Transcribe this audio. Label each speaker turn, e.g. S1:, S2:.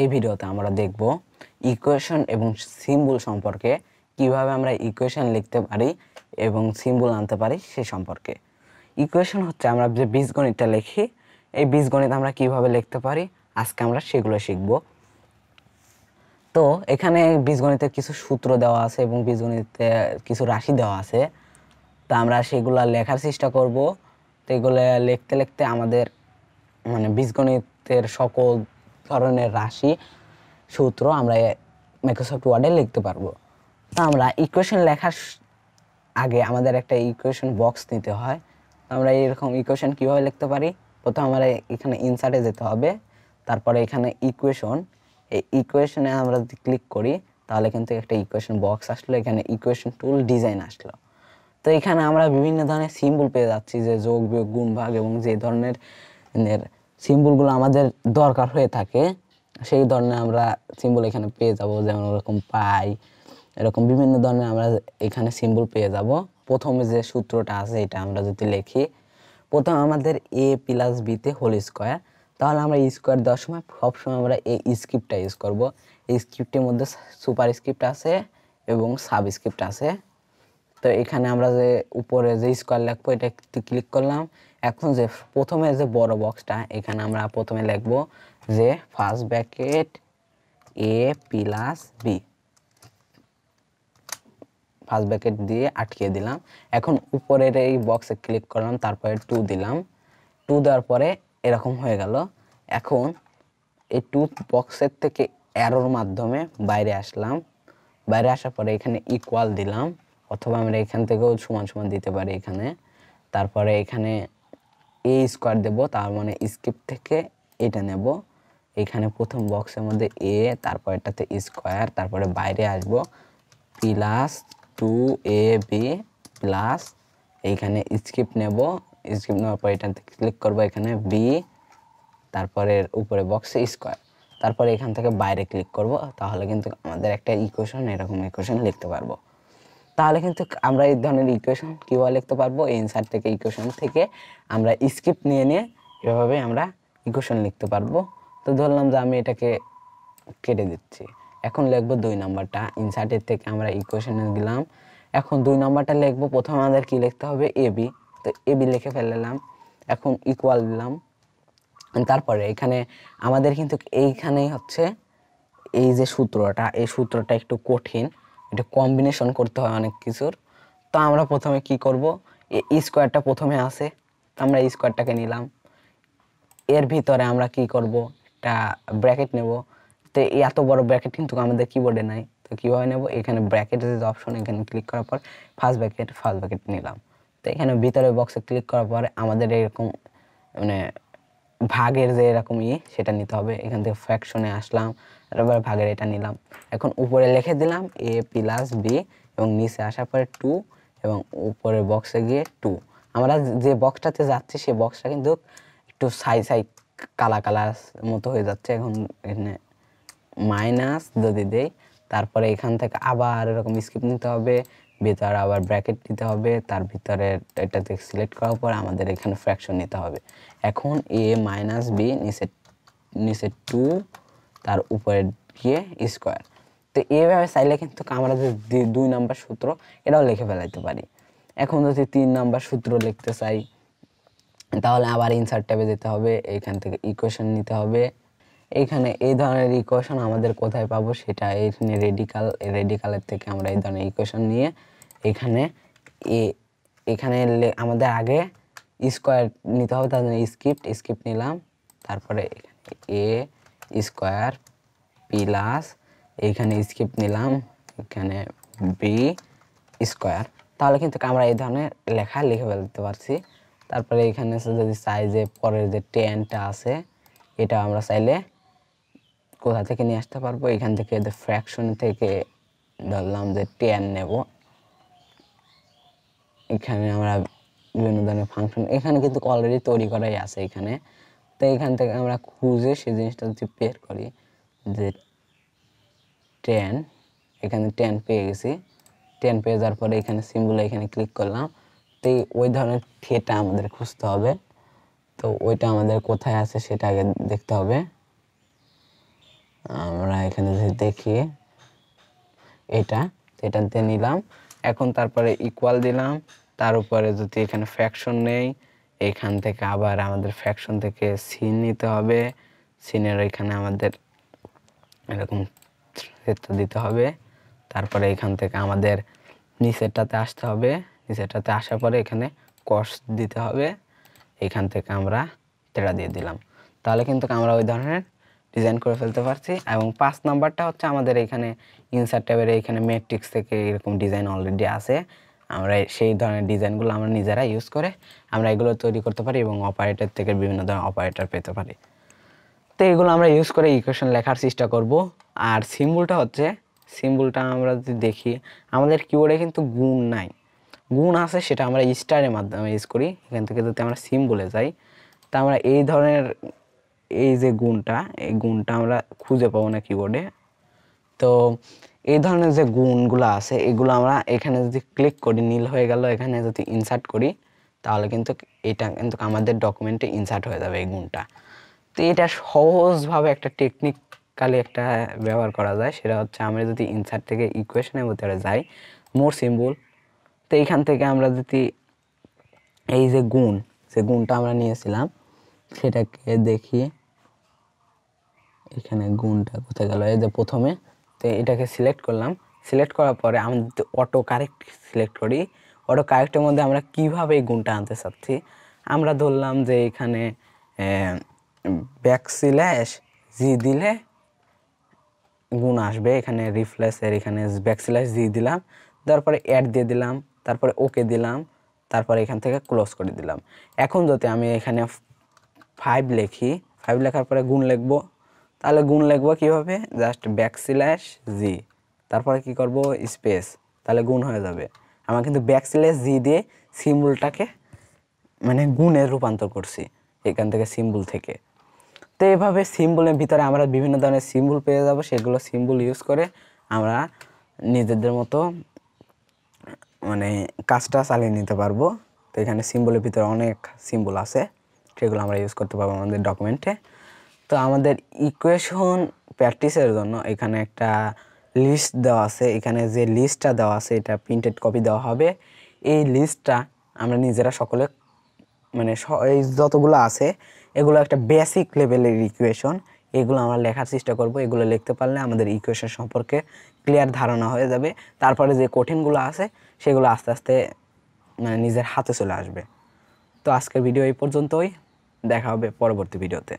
S1: এই ভিডিওতে আমরা দেখব ইকুয়েশন এবং সিম্বল সম্পর্কে, কিভাবে আমরা ইকুয়েশন লিখতে পারি এবং সিম্বল আনতে পারি সে সম্পর্কে। ইকুয়েশন হচ্ছে আমরা যে বীজগণিতটা লিখি, এই বীজগণিত আমরা কিভাবে লিখতে পারি আজকে আমরা সেগুলো শিখব। তো এখানে বীজগণিতের কিছু সূত্র দেওয়া আছে এবং বীজগণিতে কিছু রাশি দেওয়া আছে, তা আমরা সেগুলো লেখার চেষ্টা করব। তো এগুলো লিখতে লিখতে আমাদের বীজগণিতের সকল ধরনের রাশি সূত্র আমরা মাইক্রোসফট ওয়ার্ডে লিখতে পারবো। তো আমরা ইকুয়েশন লেখার আগে আমাদের একটা ইকুয়েশন বক্স নিতে হয়। আমরা এরকম ইকুয়েশন কিভাবে লিখতে পারি, প্রথমে আমরা এখানে ইনসার্টে যেতে হবে, তারপরে এখানে ইকুয়েশন, এই ইকুয়েশনে আমরা যদি ক্লিক করি তাহলে কিন্তু একটা ইকুয়েশন বক্স আসলো, এখানে ইকুয়েশন টুল ডিজাইন আসলো। তো এখানে আমরা বিভিন্ন ধরনের সিম্বল পেয়ে যাচ্ছি, যে যোগ বিয়োগ গুণ ভাগ এবং যে ধরনের সিম্বলগুলো আমাদের দরকার হয়ে থাকে সেই ধরনের আমরা সিম্বল এখানে পেয়ে যাব। যেমন এরকম পাই, এরকম বিভিন্ন ধরনের আমরা এখানে সিম্বল পেয়ে যাব। প্রথমে যে সূত্রটা আছে এটা আমরা যদি লিখি, প্রথম আমাদের a প্লাস বিতে হোল স্কোয়ার, তাহলে আমরা স্কোয়ার দেওয়ার সময় সবসময় আমরা এই স্ক্রিপ্টটা ইউজ করব। এই স্ক্রিপ্টের মধ্যে সুপার স্ক্রিপ্ট আছে এবং সাব স্ক্রিপ্ট আছে। তো এখানে আমরা যে উপরে যে স্কোয়ার লিখবো এটা ক্লিক করলাম। এখন যে প্রথমে যে বড় বক্সটা, এখানে আমরা প্রথমে লিখব যে first bracket a plus B, first bracket দিয়ে আটকে দিলাম। এখন উপরের এই বক্সে ক্লিক করলাম, তারপরে 2 দিলাম। 2 দেওয়ার পরে এরকম হয়ে গেল। এখন এই 2 বক্সের থেকে অ্যারোর মাধ্যমে বাইরে আসলাম। বাইরে আসার পরে এখানে ইকুয়াল দিলাম, অথবা আমরা এখান থেকেও সমান সমান দিতে পারি এখানে। তারপরে এখানে a স্কোয়ার দেব, তার মানে স্ক্রিপ্ট থেকে এটা নেব। এখানে প্রথম বক্সের মধ্যে a, তারপর এটাতে স্কোয়ার, তারপরে বাইরে আসব প্লাস 2ab প্লাস এইখানে স্ক্রিপ্ট নেব। স্ক্রিপ্ট নেওয়ার পর এটাতে ক্লিক করব, এখানে b, তারপরে উপরে বক্সে স্কোয়ার, তারপরে এখান থেকে বাইরে ক্লিক করব। তাহলে কিন্তু আমাদের একটা ইকুয়েশন, এরকম ইকুয়েশন লিখতে পারবো। তাহলে কিন্তু আমরা এই ধরনের ইকুয়েশন কীভাবে লিখতে পারবো, এই ইনসার্ট থেকে ইকুয়েশন থেকে আমরা স্ক্রিপ্ট নিয়ে নিয়ে এভাবে আমরা ইকুয়েশন লিখতে পারবো। তো ধরলাম যে আমি এটাকে কেটে দিচ্ছি। এখন লিখবো 2 নাম্বারটা, ইনসার্টের থেকে আমরা ইকুয়েশনে দিলাম। এখন 2 নাম্বারটা লিখবো, প্রথমে আমাদের কি লিখতে হবে ab, তো ab লিখে ফেললাম। এখন ইকুয়াল দিলাম। তারপরে এখানে আমাদের কিন্তু এইখানেই হচ্ছে এই যে সূত্রটা, এই সূত্রটা একটু কঠিন, এটা কম্বিনেশন করতে হয় অনেক কিছুর। তো আমরা প্রথমে কি করব, এই স্কোয়ারটা প্রথমে আসে, আমরা এই স্কোয়ারটাকে নিলাম। এর ভিতরে আমরা কি করব, একটা ব্র্যাকেট নেব। তো এত বড় ব্র্যাকেট কিন্তু আমাদের কিবোর্ডে নাই, তো কীভাবে নেব, এখানে ব্র্যাকেটের যে অপশন, এখানে ক্লিক করার পর ফার্স্ট ব্র্যাকেট নিলাম। তো এখানে ভিতরে বক্সে ক্লিক করার পরে আমাদের এরকম ভাগের যে এরকম সেটা নিতে হবে। এখান থেকে ফ্র্যাকশনে আসলাম, এবার ভাগের এটা নিলাম। এখন উপরে লিখে দিলাম a প্লাস বি এবং নিচে আসার পরে 2 এবং উপরে বক্সে গিয়ে 2। আমরা যে বক্সটাতে যাচ্ছি সেই বক্সটা কিন্তু একটু সাই কালা মতো হয়ে যাচ্ছে। এখন এখানে মাইনাস যদি দেই, তারপরে এখান থেকে আবার এরকম স্ক্রিপ্ট নিতে হবে, ভিতরে আবার ব্র্যাকেট দিতে হবে, তার ভিতরে এটাতে সিলেক্ট করার পর আমাদের এখানে ফ্র্যাকশন নিতে হবে। এখন a মাইনাস বি, নিচে 2, তার উপরে গিয়ে স্কোয়ার। তো এইভাবে চাইলে কিন্তু আমরা যে 2 নাম্বার সূত্র এটাও লিখে ফেলাইতে পারি। এখন যদি 3 নাম্বার সূত্র লিখতে চাই তাহলে আবার ইনসার্ট ট্যাবে যেতে হবে, এইখান থেকে ইকুয়েশন নিতে হবে। এইখানে এই ধরনের ইকুয়েশন আমাদের কোথায় পাবো, সেটা এইখানে রেডিকালের থেকে আমরা এই ধরনের ইকুয়েশন নিয়ে এখানে আমাদের আগে স্কোয়ার নিতে হবে, তার জন্য স্ক্রিপ্ট নিলাম। তারপরে এ স্কোয়ার প্লাস এইখানে স্ক্রিপ্ট নিলাম, এখানে বি স্কোয়ার। তাহলে কিন্তু আমরা এই ধরনের লেখা লিখে ফেলতে পারছি। তারপরে এখানে যদি চাই যে পরের যে টেনটা আছে, এটা আমরা চাইলে কোথা থেকে নিয়ে আসতে পারবো, এখান থেকে ফ্র্যাকশন থেকে ধরলাম যে 10 নেব। এখানে আমরা বিভিন্ন ধরনের ফাংশন এখানে কিন্তু অলরেডি তৈরি করাই আছে এখানে। তো এখান থেকে আমরা খুঁজে সেই জিনিসটা যদি বের করি যে 10, এখানে 10 পেয়ে গেছি। 10 পেয়ে যাওয়ার পরে এখানে সিম্বল, এখানে ক্লিক করলাম। তো ওই ধরনের থিটা আমাদের খুঁজতে হবে। তো ওইটা আমাদের কোথায় আছে সেটা আগে দেখতে হবে। দেখি এটা দিয়ে নিলাম। এখন তারপরে ইকুয়াল দিলাম, তার উপরে যদি এখানে ফ্র্যাকশন নেই, এখান থেকে আবার আমাদের ফ্র্যাকশন থেকে সিন নিতে হবে, সিনের এখানে আমাদের এরকম ক্ষেত্র দিতে হবে। তারপরে এখান থেকে আমাদের নিচেরটাতে আসতে হবে, নিচেরটাতে আসার পরে এখানে কস দিতে হবে, এখান থেকে আমরা তেড়া দিয়ে দিলাম। তাহলে কিন্তু আমরা ওই ধরনের ডিজাইন করে ফেলতে পারছি। এবং 5 নাম্বারটা হচ্ছে আমাদের এখানে ইনসার্ট ট্যাবের এখানে ম্যাট্রিক্স থেকে এরকম ডিজাইন অলরেডি আছে, আমরা সেই ধরনের ডিজাইনগুলো আমরা নিজেরা ইউজ করে আমরা এগুলো তৈরি করতে পারি এবং অপারেটর থেকে বিভিন্ন ধরনের অপারেটর পেতে পারি। তো এগুলো আমরা ইউজ করে ইকুয়েশন লেখার চেষ্টা করব। আর সিম্বলটা হচ্ছে, সিম্বলটা আমরা যদি দেখি আমাদের কিবোর্ডে কিন্তু গুণ নাই, গুণ আছে সেটা আমরা স্টারের মাধ্যমে ইউজ করি। এখান থেকে যদি আমরা সিম্বলে যাই তা আমরা এই ধরনের এই যে গুণটা, এই গুণটা আমরা খুঁজে পাবো না কিবোর্ডে। তো এই ধরনের যে গুণগুলো আছে এগুলো আমরা এখানে যদি ক্লিক করি নীল হয়ে গেল, এখানে যদি ইনসার্ট করি তাহলে কিন্তু এটা কিন্তু আমাদের ডকুমেন্টে ইনসার্ট হয়ে যাবে এই গুণটা। তো এটা সহজভাবে একটা টেকনিক্যালি একটা ব্যবহার করা যায়, সেটা হচ্ছে আমরা যদি ইনসার্ট থেকে ইকুয়েশনের ভিতরে যাই, মোর সিম্বল, তো এইখান থেকে আমরা যদি এই যে গুণ, যে গুণটা আমরা নিয়েছিলাম সেটাকে দেখি, এখানে গুণটা কোথায় গেল, এই যে প্রথমে, তো এটাকে সিলেক্ট করলাম। সিলেক্ট করার পরে আমরা যদি অটো কারেক্ট সিলেক্ট করি, অটো কারেক্টের মধ্যে আমরা কিভাবে এই গুণটা আনতে চাচ্ছি, আমরা ধরলাম যে এখানে ব্যাকস্ল্যাশ জি দিলে গুণ আসবে, এখানে রিফ্লেসের এখানে ব্যাকস্ল্যাশ জি দিলাম, তারপরে অ্যাড দিয়ে দিলাম, তারপরে ওকে দিলাম, তারপরে এখান থেকে ক্লোজ করে দিলাম। এখন যদি আমি এখানে 5 লিখি, 5 লেখার পরে গুণ লিখবো, তাহলে গুণ লিখবো কীভাবে, জাস্ট ব্যাকস্ল্যাশ জি, তারপরে কি করব স্পেস, তাহলে গুণ হয়ে যাবে। আমরা কিন্তু ব্যাকস্ল্যাশ জি দিয়ে সিম্বলটাকে মানে গুণে রূপান্তর করছি এখান থেকে সিম্বল থেকে। তো এইভাবে সিম্বলের ভিতরে আমরা বিভিন্ন ধরনের সিম্বল পেয়ে যাব, সেগুলো সিম্বল ইউজ করে আমরা নিজেদের মতো মানে কাজটা চালিয়ে নিতে পারবো। তো এখানে সিম্বলের ভিতরে অনেক সিম্বল আছে, সেগুলো আমরা ইউজ করতে পারবো আমাদের ডকুমেন্টে। তো আমাদের ইকুয়েশন প্র্যাকটিসের জন্য এখানে একটা লিস্ট দেওয়া আছে, এখানে যে লিস্টটা দেওয়া আছে এটা প্রিন্টেড কপি দেওয়া হবে। এই লিস্টটা আমরা নিজেরা সকলে মানে এই যতগুলো আছে এগুলো একটা বেসিক লেভেলের ইকুয়েশন, এগুলো আমরা লেখার চেষ্টা করব। এগুলো লিখতে পারলে আমাদের ইকুয়েশন সম্পর্কে ক্লিয়ার ধারণা হয়ে যাবে। তারপরে যে কঠিনগুলো আছে সেগুলো আস্তে আস্তে মানে নিজের হাতে চলে আসবে। তো আজকের ভিডিও এই পর্যন্তই, দেখা হবে পরবর্তী ভিডিওতে।